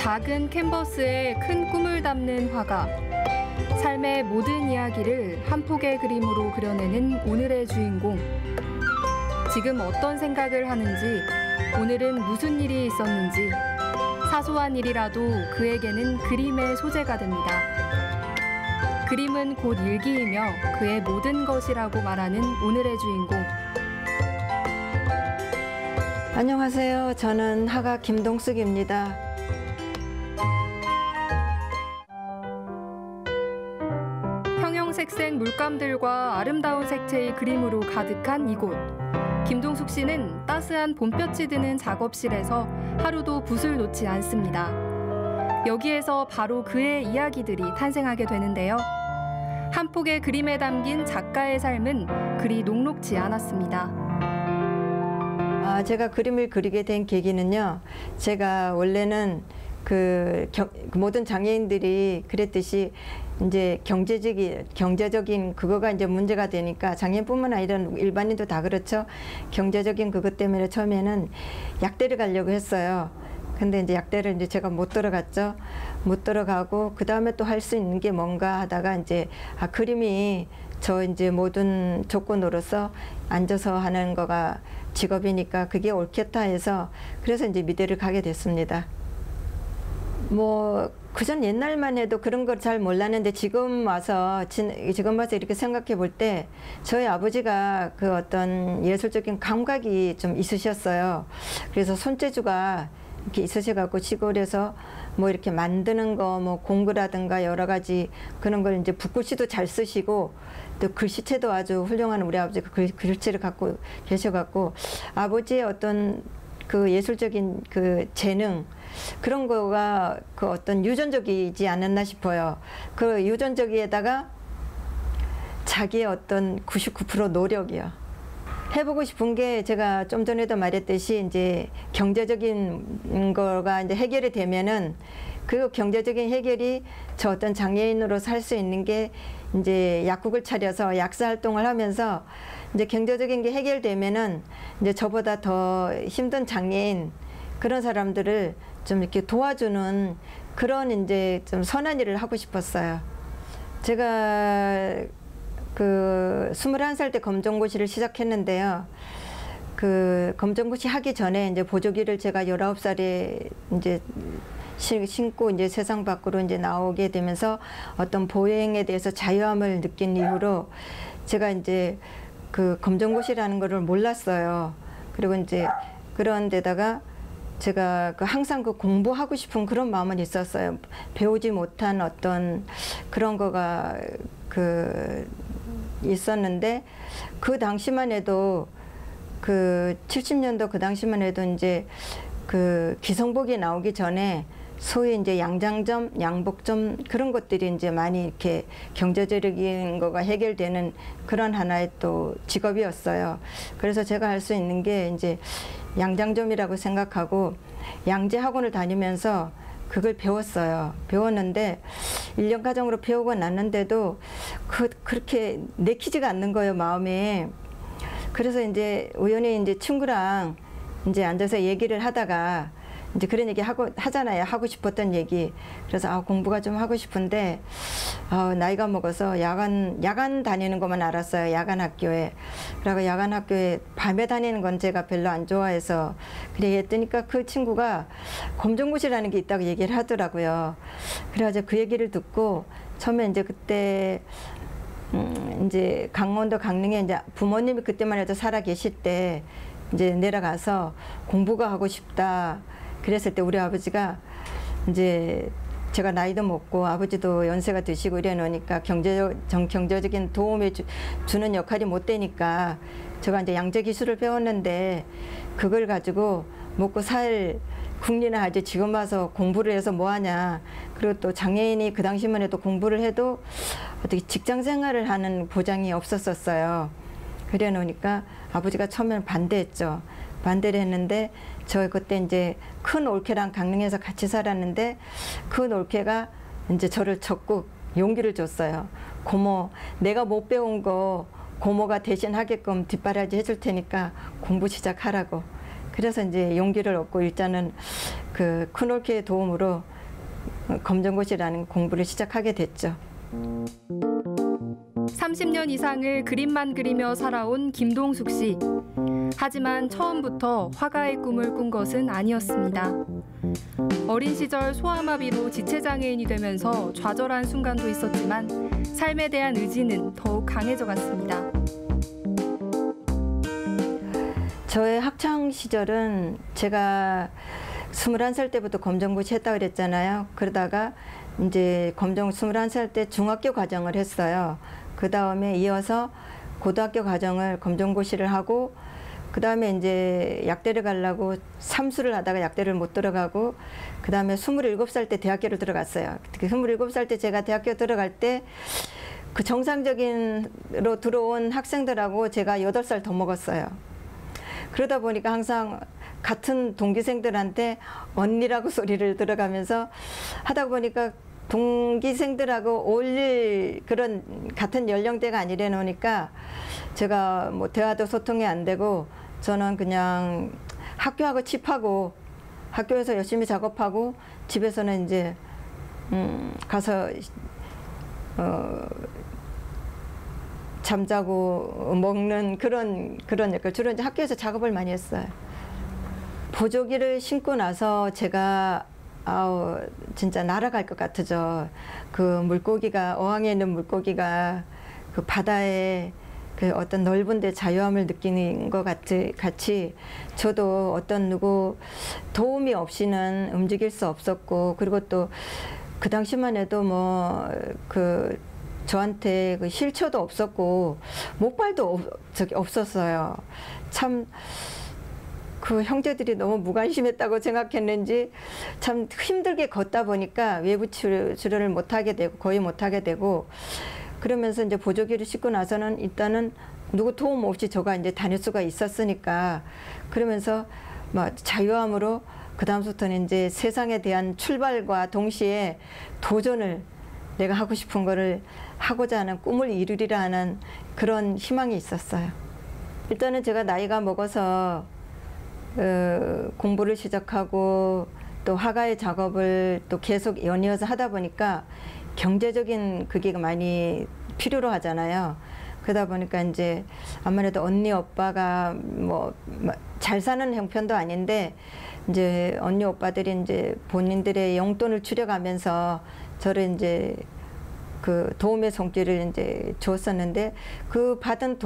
작은 캔버스에 큰 꿈을 담는 화가, 삶의 모든 이야기를 한 폭의 그림으로 그려내는 오늘의 주인공. 지금 어떤 생각을 하는지, 오늘은 무슨 일이 있었는지, 사소한 일이라도 그에게는 그림의 소재가 됩니다. 그림은 곧 일기이며 그의 모든 것이라고 말하는 오늘의 주인공. 안녕하세요. 저는 화가 김동숙입니다. 형형색색 물감들과 아름다운 색채의 그림으로 가득한 이곳. 김동숙 씨는 따스한 봄볕이 드는 작업실에서 하루도 붓을 놓지 않습니다. 여기에서 바로 그의 이야기들이 탄생하게 되는데요. 한 폭의 그림에 담긴 작가의 삶은 그리 녹록지 않았습니다. 제가 그림을 그리게 된 계기는요. 제가 원래는 모든 장애인들이 그랬듯이 이제 경제적인 그거가 이제 문제가 되니까 장애인뿐만 아니라 일반인도 다 그렇죠. 경제적인 그것 때문에 처음에는 약대를 가려고 했어요. 근데 이제 약대를 이제 제가 못 들어갔죠. 못 들어가고 그 다음에 또 할 수 있는 게 뭔가 하다가 이제 그림이 저 이제 모든 조건으로서 앉아서 하는 거가 직업이니까 그게 옳겠다 해서 그래서 이제 미대를 가게 됐습니다. 뭐 그전 옛날만 해도 그런 걸 잘 몰랐는데 지금 와서 이렇게 생각해 볼 때 저희 아버지가 그 어떤 예술적인 감각이 좀 있으셨어요. 그래서 손재주가 이렇게 있으셔갖고 시골에서 뭐 이렇게 만드는 거, 뭐 공구라든가 여러 가지 그런 걸 이제 붓글씨도 잘 쓰시고 또 글씨체도 아주 훌륭한 우리 아버지가 글씨를 갖고 계셔갖고 아버지의 어떤 그 예술적인 그 재능 그런 거가 그 어떤 유전적이지 않았나 싶어요. 그 유전적에다가 자기의 어떤 99% 노력이요. 해보고 싶은 게 제가 좀 전에도 말했듯이 이제 경제적인 거가 이제 해결이 되면은 그 경제적인 해결이 저 어떤 장애인으로 살 수 있는 게 이제 약국을 차려서 약사 활동을 하면서 이제 경제적인 게 해결되면은 이제 저보다 더 힘든 장애인 그런 사람들을 좀 이렇게 도와주는 그런 이제 좀 선한 일을 하고 싶었어요. 제가 그 21살 때 검정고시를 시작했는데요. 그 검정고시 하기 전에 이제 보조기를 제가 19살에 이제 신고 이제 세상 밖으로 이제 나오게 되면서 어떤 보행에 대해서 자유함을 느낀 이후로 제가 이제 그 검정고시라는 거를 몰랐어요. 그리고 이제 그런 데다가 제가 항상 공부하고 싶은 그런 마음은 있었어요. 배우지 못한 어떤 그런 거가 있었는데 그 당시만 해도 그 70년도 그 당시만 해도 이제 그 기성복이 나오기 전에 소위 이제 양장점, 양복점 그런 것들이 이제 많이 이렇게 경제적인 거가 해결되는 그런 하나의 또 직업이었어요. 그래서 제가 할 수 있는 게 이제 양장점이라고 생각하고 양재 학원을 다니면서 그걸 배웠어요. 배웠는데 1년 과정으로 배우고 났는데도 그렇게 내키지가 않는 거예요, 마음에. 그래서 이제 우연히 이제 친구랑 이제 앉아서 얘기를 하다가 이제 그런 얘기 하잖아요. 하고 싶었던 얘기. 그래서 공부가 좀 하고 싶은데 나이가 먹어서 야간 다니는 것만 알았어요. 야간 학교에. 그리고 야간 학교에 밤에 다니는 건 제가 별로 안 좋아해서 그래 했더니까 그 친구가 검정고시라는 게 있다고 얘기를 하더라고요. 그래가지고 그 얘기를 듣고 처음에 이제 그때 이제 강원도 강릉에 이제 부모님이 그때만 해도 살아 계실 때 이제 내려가서 공부가 하고 싶다. 그랬을 때 우리 아버지가 이제 제가 나이도 먹고 아버지도 연세가 드시고 이래 놓으니까 경제적인 도움을 주는 역할이 못 되니까 제가 이제 양재 기술을 배웠는데 그걸 가지고 먹고 살 국리나 하지 지금 와서 공부를 해서 뭐 하냐. 그리고 또 장애인이 그 당시만 해도 공부를 해도 어떻게 직장 생활을 하는 보장이 없었어요. 그래 놓으니까 아버지가 처음에는 반대했죠. 반대를 했는데 저 그때 이제 큰 올케랑 강릉에서 같이 살았는데 그 올케가 이제 저를 적극 용기를 줬어요. 고모, 내가 못 배운 거 고모가 대신 하게끔 뒷바라지 해줄 테니까 공부 시작하라고. 그래서 이제 용기를 얻고 일단은 그 큰 올케의 도움으로 검정고시라는 공부를 시작하게 됐죠. 30년 이상을 그림만 그리며 살아온 김동숙 씨. 하지만 처음부터 화가의 꿈을 꾼 것은 아니었습니다. 어린 시절 소아마비로 지체장애인이 되면서 좌절한 순간도 있었지만 삶에 대한 의지는 더욱 강해져 갔습니다. 저의 학창 시절은 제가 21살 때부터 검정고시 했다고 그랬잖아요. 그러다가 이제 21살 때 중학교 과정을 했어요. 그 다음에 이어서 고등학교 과정을 검정고시를 하고, 그 다음에 이제 약대를 가려고 삼수를 하다가 약대를 못 들어가고, 그 다음에 27살 때 대학교를 들어갔어요. 27살 때 제가 대학교 들어갈 때 그 정상적인로 들어온 학생들하고 제가 8살 더 먹었어요. 그러다 보니까 항상 같은 동기생들한테 언니라고 소리를 들어가면서 하다 보니까 동기생들하고 어울릴 그런 같은 연령대가 아니래 놓으니까 제가 뭐 대화도 소통이 안 되고, 저는 그냥 학교하고 칩하고 학교에서 열심히 작업하고 집에서는 이제 가서 잠자고 먹는 그런 역할. 주로 이제 학교에서 작업을 많이 했어요. 보조기를 신고 나서 제가 진짜 날아갈 것 같아져. 그 물고기가, 어항에 있는 물고기가 그 바다에 그 어떤 넓은 데 자유함을 느끼는 것 같이 저도 어떤 누구 도움이 없이는 움직일 수 없었고, 그리고 또 그 당시만 해도 뭐 그 저한테 그 휠체어도 없었고 목발도 없었어요. 참 그 형제들이 너무 무관심했다고 생각했는지 참 힘들게 걷다 보니까 외부 치료를 못하게 되고 거의 못하게 되고, 그러면서 이제 보조기를 싣고 나서는 일단은 누구 도움 없이 저가 이제 다닐 수가 있었으니까, 그러면서 막 자유함으로 그 다음부터는 이제 세상에 대한 출발과 동시에 도전을, 내가 하고 싶은 거를 하고자 하는, 꿈을 이루리라 하는 그런 희망이 있었어요. 일단은 제가 나이가 먹어서 공부를 시작하고 또 화가의 작업을 또 계속 연이어서 하다 보니까 경제적인 그게 많이 필요로 하잖아요. 그러다 보니까 이제 아무래도 언니 오빠가 뭐 잘 사는 형편도 아닌데 이제 언니 오빠들이 이제 본인들의 용돈을 줄여가면서 저를 이제 그 도움의 손길을 이제 줬었는데, 그 받은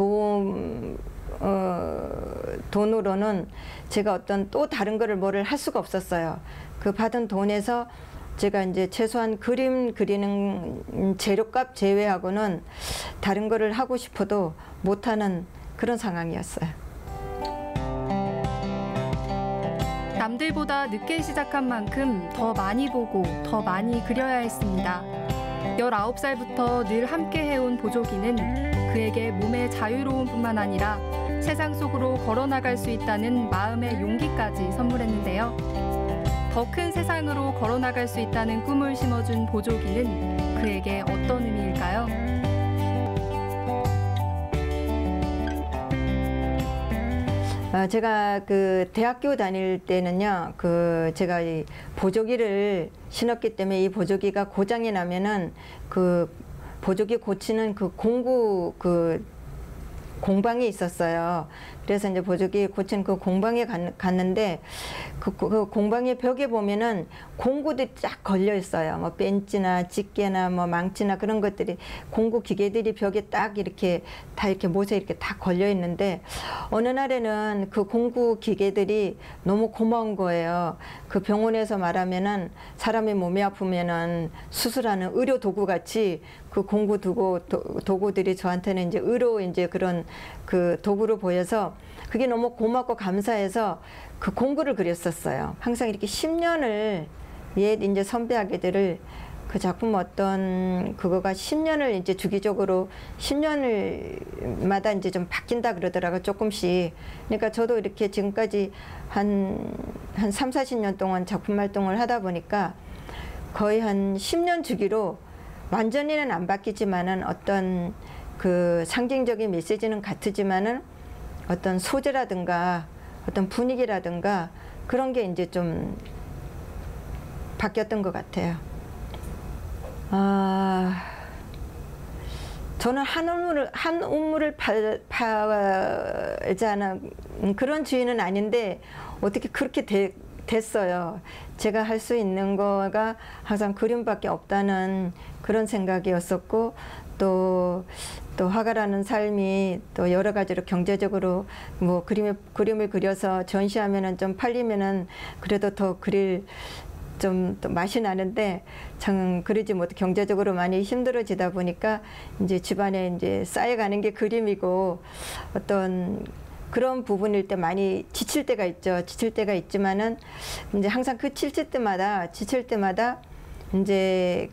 돈으로는 제가 어떤 또 다른 거를 뭐를 할 수가 없었어요. 그 받은 돈에서 제가 이제 최소한 그림 그리는 재료값 제외하고는 다른 거를 하고 싶어도 못하는 그런 상황이었어요. 남들보다 늦게 시작한 만큼 더 많이 보고 더 많이 그려야 했습니다. 19살부터 늘 함께 해온 보조기는 그에게 몸의 자유로움뿐만 아니라 세상 속으로 걸어나갈 수 있다는 마음의 용기까지 선물했는데요. 더 큰 세상으로 걸어나갈 수 있다는 꿈을 심어준 보조기는 그에게 어떤 의미일까요? 제가 그 대학교 다닐 때는요, 그 제가 이 보조기를 신었기 때문에 이 보조기가 고장이 나면은 그 보조기 고치는 그 공구 그 공방이 있었어요. 그래서 이제 보조기 고친 그 공방에 갔는데 그 공방의 벽에 보면은 공구들이 쫙 걸려 있어요. 뭐 벤치나 집게나 뭐 망치나 그런 것들이, 공구 기계들이 벽에 딱 이렇게 다 이렇게 못에 이렇게 다 걸려 있는데, 어느 날에는 그 공구 기계들이 너무 고마운 거예요. 그 병원에서 말하면은 사람이 몸이 아프면은 수술하는 의료 도구 같이 그 공구 도구들이 저한테는 이제 의료 이제 그런 그 도구로 보여서 그게 너무 고맙고 감사해서 그 공구를 그렸었어요. 항상 이렇게 10년을 옛 이제 선배 아기들을 그 작품 어떤 그거가 10년을 이제 주기적으로 10년을마다 이제 좀 바뀐다 그러더라고요. 조금씩. 그러니까 저도 이렇게 지금까지 한 3, 40년 동안 작품 활동을 하다 보니까 거의 한 10년 주기로 완전히는 안 바뀌지만은 어떤 그 상징적인 메시지는 같지만은 어떤 소재라든가 어떤 분위기라든가 그런 게 이제 좀 바뀌었던 것 같아요. 저는 한 우물을 파자는 그런 주의는 아닌데 어떻게 그렇게 됐어요. 제가 할 수 있는 거가 항상 그림밖에 없다는 그런 생각이었었고, 또 화가라는 삶이 또 여러 가지로 경제적으로 뭐 그림을 그려서 전시하면은 좀 팔리면은 그래도 더 그릴 좀 또 맛이 나는데 참 그러지 못해 경제적으로 많이 힘들어지다 보니까 이제 집안에 이제 쌓여가는 게 그림이고, 어떤 그런 부분일 때 많이 지칠 때가 있죠. 지칠 때가 있지만은 이제 항상 그 지칠 때마다 이제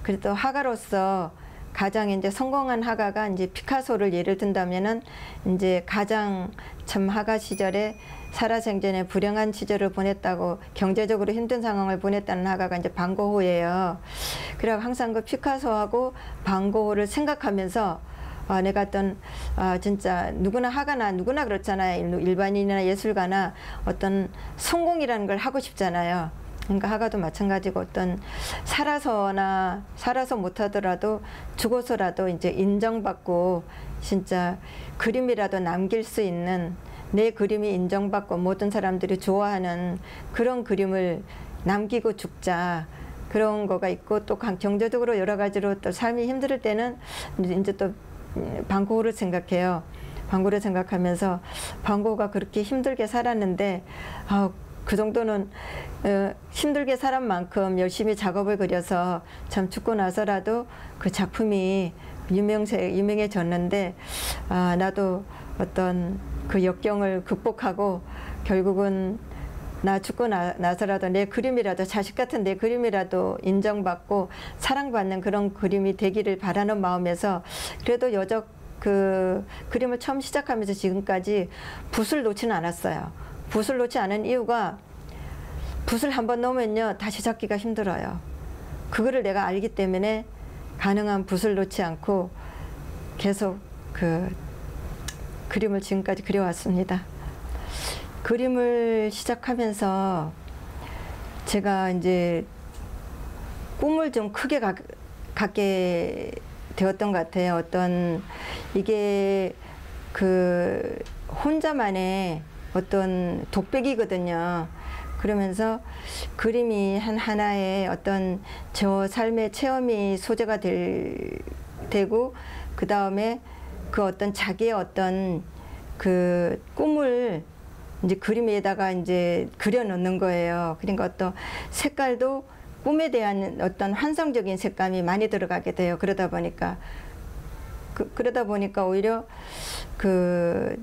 그래도 화가로서 가장 이제 성공한 화가가 이제 피카소를 예를 든다면은 이제 가장 참 화가 시절에 살아생전에 불행한 시절을 보냈다고, 경제적으로 힘든 상황을 보냈다는 화가가 이제 반고흐예요. 그래서 항상 그 피카소하고 반고흐를 생각하면서 내가 진짜 누구나 화가나 누구나 그렇잖아요. 일반인이나 예술가나 어떤 성공이라는 걸 하고 싶잖아요. 그러니까 화가도 마찬가지고 어떤 살아서 못하더라도 죽어서라도 이제 인정받고 진짜 그림이라도 남길 수 있는, 내 그림이 인정받고 모든 사람들이 좋아하는 그런 그림을 남기고 죽자, 그런 거가 있고, 또 경제적으로 여러 가지로 또 삶이 힘들 때는 이제 또 반고흐를 생각해요. 반고흐를 생각하면서 반고흐가 그렇게 힘들게 살았는데 그 정도는 힘들게 살은 만큼 열심히 작업을 그려서 참 죽고 나서라도 그 작품이 유명해졌는데, 나도 어떤 그 역경을 극복하고 결국은 나 죽고 나서라도 내 그림이라도, 자식 같은 내 그림이라도 인정받고 사랑받는 그런 그림이 되기를 바라는 마음에서 그래도 여적 그 그림을 처음 시작하면서 지금까지 붓을 놓지는 않았어요. 붓을 놓지 않은 이유가, 붓을 한번 놓으면요 다시 잡기가 힘들어요. 그거를 내가 알기 때문에 가능한 붓을 놓지 않고 계속 그 그림을 지금까지 그려왔습니다. 그림을 시작하면서 제가 이제 꿈을 좀 크게 갖게 되었던 것 같아요. 어떤 이게 그 혼자만의 어떤 독백이거든요. 그러면서 그림이 하나의 어떤 저 삶의 체험이 소재가 되고, 그 다음에 그 어떤 자기의 어떤 그 꿈을 이제 그림 위에다가 이제 그려 넣는 거예요. 그러니까 어떤 색깔도 꿈에 대한 어떤 환상적인 색감이 많이 들어가게 돼요. 그러다 보니까 오히려 그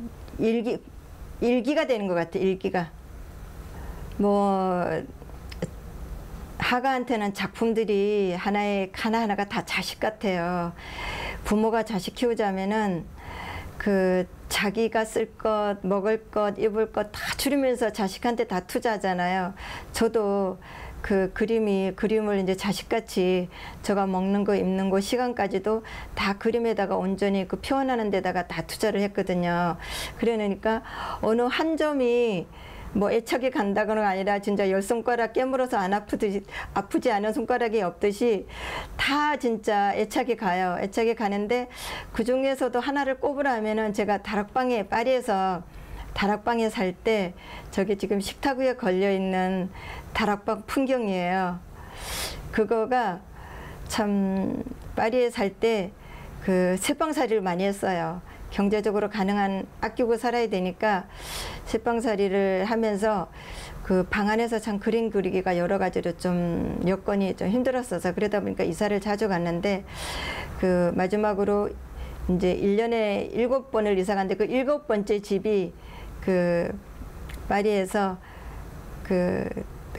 일기가 되는 것 같아요. 일기가. 뭐 화가한테는 작품들이 하나하나가 다 자식 같아요. 부모가 자식 키우자면은 그 자기가 쓸 것, 먹을 것, 입을 것 다 줄이면서 자식한테 다 투자하잖아요. 저도 그 그림을 이제 자식같이 제가 먹는 거, 입는 거, 시간까지도 다 그림에다가 온전히 그 표현하는 데다가 다 투자를 했거든요. 그러니까 어느 한 점이 뭐 애착이 간다거나 아니라 진짜 10손가락 깨물어서 안 아프지 않은 손가락이 없듯이 다 진짜 애착이 가요. 애착이 가는데 그 중에서도 하나를 꼽으라면은 제가 파리에서 다락방에 살 때 저기 지금 식탁 위에 걸려 있는 다락방 풍경이에요. 그거가 참 파리에 살 때 그 새방살이를 많이 했어요. 경제적으로 가능한 아끼고 살아야 되니까 새방살이를 하면서 그 방 안에서 참 그림 그리기가 여러 가지로 좀 여건이 좀 힘들었어서, 그러다 보니까 이사를 자주 갔는데 그 마지막으로 이제 1년에 7번을 이사 갔는데 그 7번째 집이 그 파리에서 그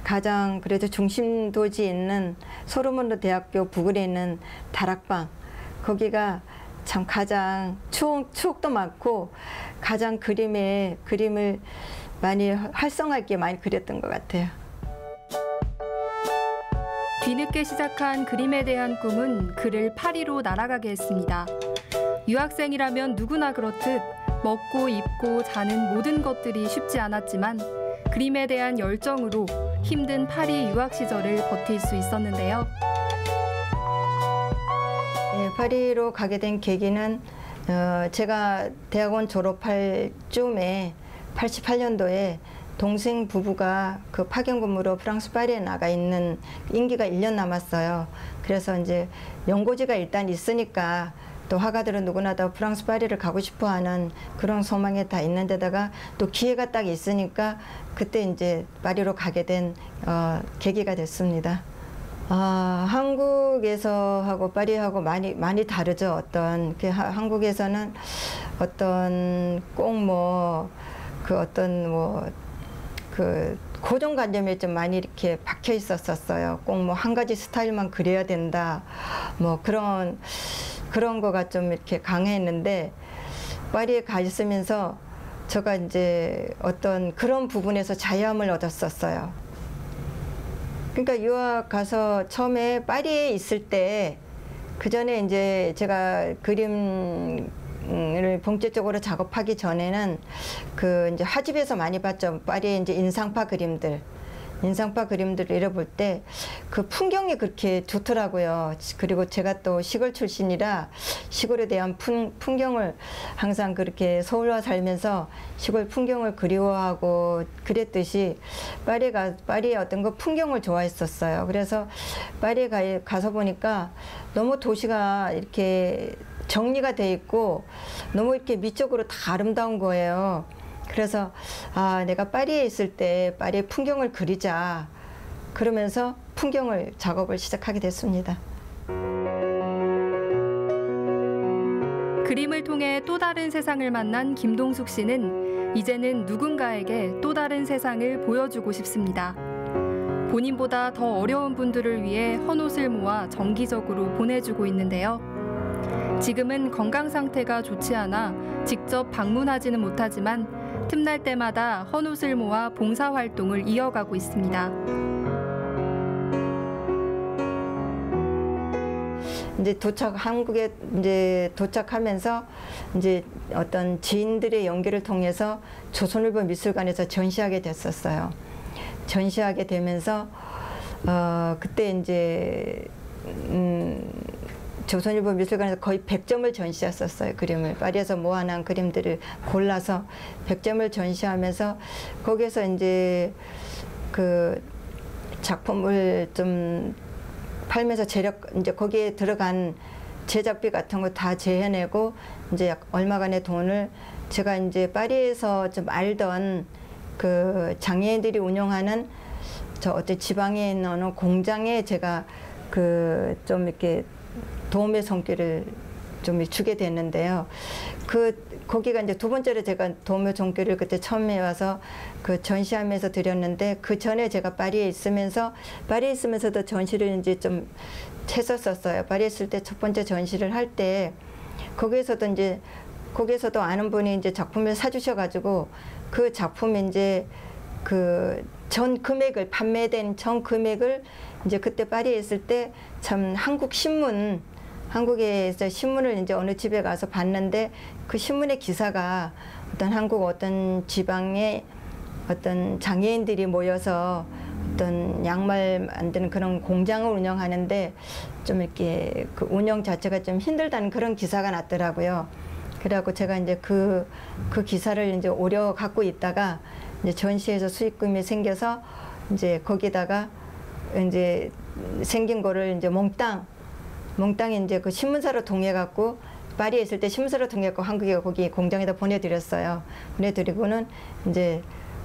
가장 그래도 중심 도시에 있는 소르몬드 대학교 부근에 있는 다락방, 거기가 참 가장 추억도 많고 가장 그림을 많이 활성화 있게 많이 그렸던 것 같아요. 뒤늦게 시작한 그림에 대한 꿈은 그를 파리로 날아가게 했습니다. 유학생이라면 누구나 그렇듯 먹고 입고 자는 모든 것들이 쉽지 않았지만 그림에 대한 열정으로 힘든 파리 유학 시절을 버틸 수 있었는데요. 파리로 가게 된 계기는 제가 대학원 졸업할 쯤에 88년도에 동생 부부가 그 파견 근무로 프랑스 파리에 나가 있는 임기가 1년 남았어요. 그래서 이제 연고지가 일단 있으니까 또 화가들은 누구나 다 프랑스 파리를 가고 싶어 하는 그런 소망에 다 있는 데다가 또 기회가 딱 있으니까 그때 이제 파리로 가게 된 계기가 됐습니다. 한국에서 하고 파리하고 많이 다르죠. 한국에서는 어떤 꼭 그 고정관념에 좀 많이 이렇게 박혀 있었어요. 꼭 한 가지 스타일만 그려야 된다. 그런 거가 좀 이렇게 강했는데 파리에 가 있으면서 제가 이제 어떤 그런 부분에서 자유함을 얻었었어요. 그러니까 유학 가서 처음에 파리에 있을 때 그 전에 이제 제가 그림을 본격적으로 작업하기 전에는 그 이제 화집에서 많이 봤죠. 파리의 이제 인상파 그림들을 이뤄볼 때 그 풍경이 그렇게 좋더라고요. 그리고 제가 또 시골 출신이라 시골에 대한 풍경을 항상 그렇게 서울와 살면서 시골 풍경을 그리워하고 그랬듯이 파리의 어떤 그 풍경을 좋아했었어요. 그래서 파리에 가서 보니까 너무 도시가 이렇게 정리가 돼 있고 너무 이렇게 미적으로 다 아름다운 거예요. 그래서 내가 파리에 있을 때 파리의 풍경을 그리자. 그러면서 작업을 시작하게 됐습니다. 그림을 통해 또 다른 세상을 만난 김동숙 씨는 이제는 누군가에게 또 다른 세상을 보여주고 싶습니다. 본인보다 더 어려운 분들을 위해 헌옷을 모아 정기적으로 보내주고 있는데요. 지금은 건강 상태가 좋지 않아 직접 방문하지는 못하지만 틈날 때마다 헌옷을 모아 봉사활동을 이어가고 있습니다. 한국에 이제 도착하면서 이제 어떤 지인들의 연결을 통해서 조선일보 미술관에서 전시하게 됐었어요. 전시하게 되면서 그때 이제 조선일보 미술관에서 거의 100점을 전시했었어요. 그림을 파리에서 모아놓은 그림들을 골라서 100점을 전시하면서 거기에서 이제 그 작품을 좀 팔면서 이제 거기에 들어간 제작비 같은 거 다 재해내고 이제 얼마간의 돈을 제가 이제 파리에서 좀 알던 그 장애인들이 운영하는 어떤 지방에 있는 어느 공장에 제가 그 좀 이렇게 도움의 손길을 좀 주게 됐는데요. 거기가 이제 두 번째로 제가 도움의 손길을 그때 처음에 와서 그 전시하면서 드렸는데 그 전에 제가 파리에 있으면서도 전시를 이제 좀 했었어요. 파리에 있을 때 첫 번째 전시를 할 때 거기에서도 아는 분이 이제 작품을 사주셔가지고 그 작품 이제 그 전 금액을 판매된 전 금액을 이제 그때 파리에 있을 때 참 한국에서 신문을 이제 어느 집에 가서 봤는데 그 신문의 기사가 어떤 지방의 어떤 장애인들이 모여서 어떤 양말 만드는 그런 공장을 운영하는데 좀 이렇게 그 운영 자체가 좀 힘들다는 그런 기사가 났더라고요. 그래갖고 제가 이제 그 기사를 이제 오려 갖고 있다가 이제 전시에서 수익금이 생겨서 이제 거기다가 이제 생긴 거를 이제 몽땅 이제 그 신문사로 통해갖고 파리에 있을 때 신문사로 통해갖고 한국에 거기 공장에다 보내드렸어요. 보내드리고는 이제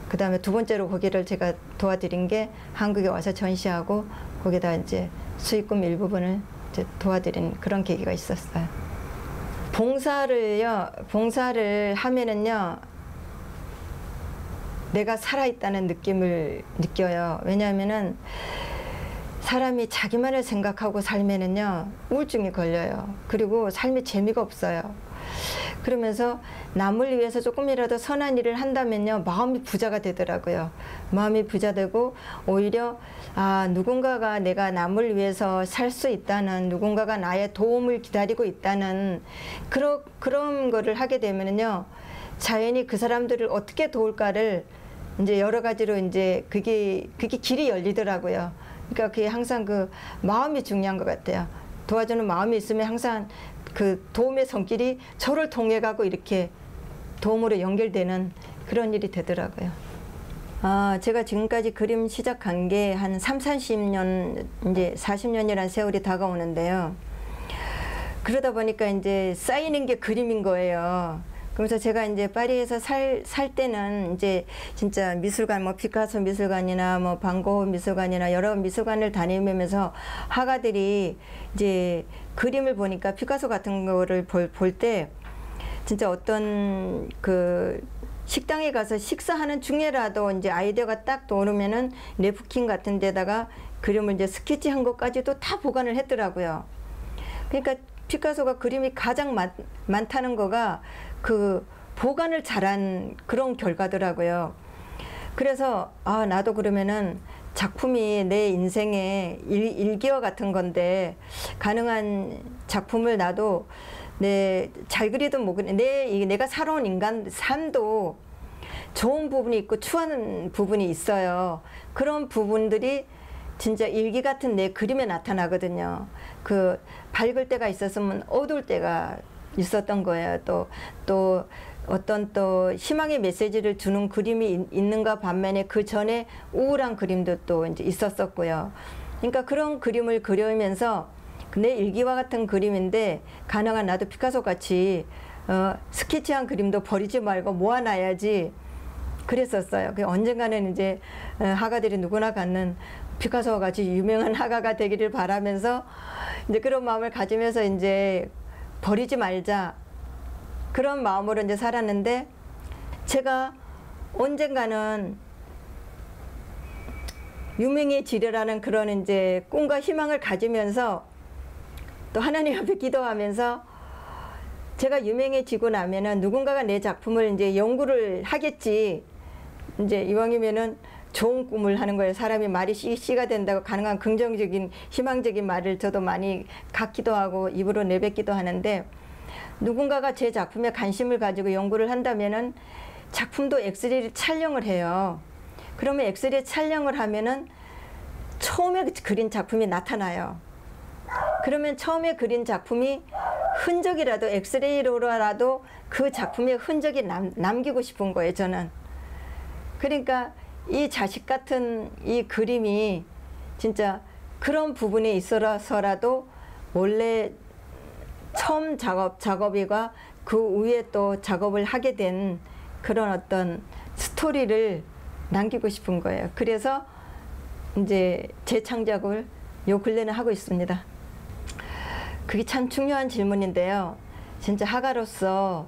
그 다음에 두 번째로 거기를 제가 도와드린 게 한국에 와서 전시하고 거기다 이제 수익금 일부분을 이제 도와드린 그런 계기가 있었어요. 봉사를 하면은요, 내가 살아있다는 느낌을 느껴요. 왜냐하면은 사람이 자기만을 생각하고 살면은요, 우울증이 걸려요. 그리고 삶에 재미가 없어요. 그러면서 남을 위해서 조금이라도 선한 일을 한다면요, 마음이 부자가 되더라고요. 마음이 부자되고 오히려 누군가가 내가 남을 위해서 살 수 있다는, 누군가가 나의 도움을 기다리고 있다는 그런 거를 하게 되면은요, 자연히 그 사람들을 어떻게 도울까를 이제 여러 가지로 이제 그게 길이 열리더라고요. 그러니까 그게 항상 그 마음이 중요한 것 같아요. 도와주는 마음이 있으면 항상 그 도움의 손길이 저를 통해 가고 이렇게 도움으로 연결되는 그런 일이 되더라고요. 제가 지금까지 그림 시작한 게 한 40년, 이제 40년이라는 세월이 다가오는데요. 그러다 보니까 이제 쌓이는 게 그림인 거예요. 그래서 제가 이제 파리에서 살 때는 이제 진짜 미술관, 뭐 피카소 미술관이나 뭐 반고흐 미술관이나 여러 미술관을 다니면서 화가들이 이제 그림을 보니까 피카소 같은 거를 볼 때 진짜 어떤 그 식당에 가서 식사하는 중에라도 이제 아이디어가 딱 떠오르면은 냅킨 같은 데다가 그림을 이제 스케치한 것까지도 다 보관을 했더라고요. 그러니까 피카소가 그림이 가장 많다는 거가 그 보관을 잘한 그런 결과더라고요. 그래서 나도 그러면은 작품이 내 인생의 일기와 같은 건데 가능한 작품을 나도 잘 그리든 못 그리 내가 살아온 인간 삶도 좋은 부분이 있고 추한 부분이 있어요. 그런 부분들이 진짜 일기 같은 내 그림에 나타나거든요. 그 밝을 때가 있었으면 어두울 때가 있었던 거예요. 또 어떤 또 희망의 메시지를 주는 그림이 있는가 반면에 그 전에 우울한 그림도 또 이제 있었었고요. 그러니까 그런 그림을 그리면서 내 일기와 같은 그림인데 가능한 나도 피카소 같이 스케치한 그림도 버리지 말고 모아놔야지 그랬었어요. 언젠가는 이제 화가들이 누구나 갖는 피카소와 같이 유명한 화가가 되기를 바라면서 이제 그런 마음을 가지면서 이제 버리지 말자 그런 마음으로 이제 살았는데 제가 언젠가는 유명해지려라는 그런 이제 꿈과 희망을 가지면서 또 하나님 앞에 기도하면서 제가 유명해지고 나면은 누군가가 내 작품을 이제 연구를 하겠지. 이제 이왕이면은 좋은 꿈을 하는 거예요. 사람이 말이 씨가 된다고 가능한 긍정적인 희망적인 말을 저도 많이 갖기도 하고 입으로 내뱉기도 하는데 누군가가 제 작품에 관심을 가지고 연구를 한다면은 작품도 엑스레이 촬영을 해요. 그러면 엑스레이 촬영을 하면은 처음에 그린 작품이 나타나요. 그러면 처음에 그린 작품이 흔적이라도 엑스레이로라도 그 작품의 흔적이 남기고 싶은 거예요, 저는. 그러니까 이 자식 같은 이 그림이 진짜 그런 부분에 있어서라도 원래 처음 작업이가 그 위에 또 작업을 하게 된 그런 어떤 스토리를 남기고 싶은 거예요. 그래서 이제 재창작을 요 근래는 하고 있습니다. 그게 참 중요한 질문인데요. 진짜 화가로서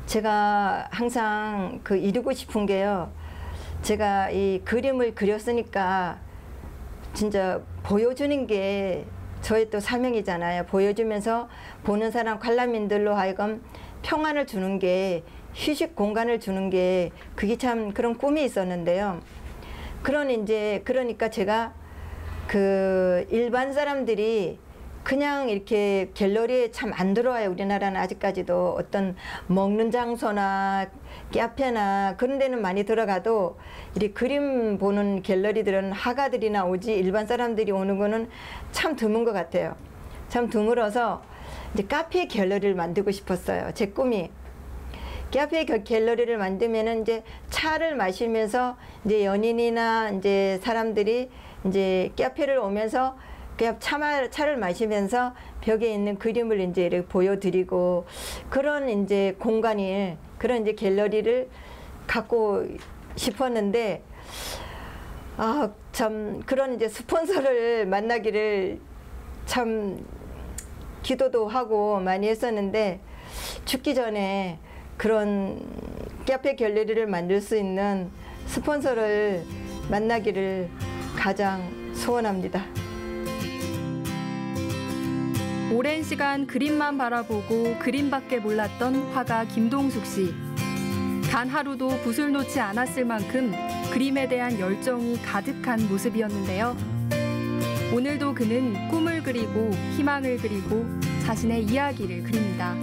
제가 항상 그 이루고 싶은 게요. 제가 이 그림을 그렸으니까 진짜 보여주는 게 저의 또 사명이잖아요. 보여주면서 보는 사람 관람인들로 하여금 평안을 주는 게 휴식 공간을 주는 게 그게 참 그런 꿈이 있었는데요. 그러니까 제가 그 일반 사람들이 그냥 이렇게 갤러리에 참 안 들어와요. 우리나라는 아직까지도 어떤 먹는 장소나 카페나 그런 데는 많이 들어가도 이 그림 보는 갤러리들은 화가들이나 오지 일반 사람들이 오는 거는 참 드문 것 같아요. 참 드물어서 이제 카페 갤러리를 만들고 싶었어요. 제 꿈이. 카페 갤러리를 만들면은 이제 차를 마시면서 이제 연인이나 이제 사람들이 이제 카페를 오면서 그냥 차를 마시면서 벽에 있는 그림을 이제 이렇게 보여드리고 그런 이제 공간이 그런 이제 갤러리를 갖고 싶었는데 참 그런 이제 스폰서를 만나기를 참 기도도 하고 많이 했었는데 죽기 전에 그런 카페 갤러리를 만들 수 있는 스폰서를 만나기를 가장 소원합니다. 오랜 시간 그림만 바라보고 그림밖에 몰랐던 화가 김동숙 씨. 단 하루도 붓을 놓지 않았을 만큼 그림에 대한 열정이 가득한 모습이었는데요. 오늘도 그는 꿈을 그리고 희망을 그리고 자신의 이야기를 그립니다.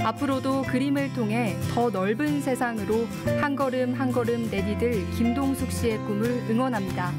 앞으로도 그림을 통해 더 넓은 세상으로 한 걸음 한 걸음 내디딜 김동숙 씨의 꿈을 응원합니다.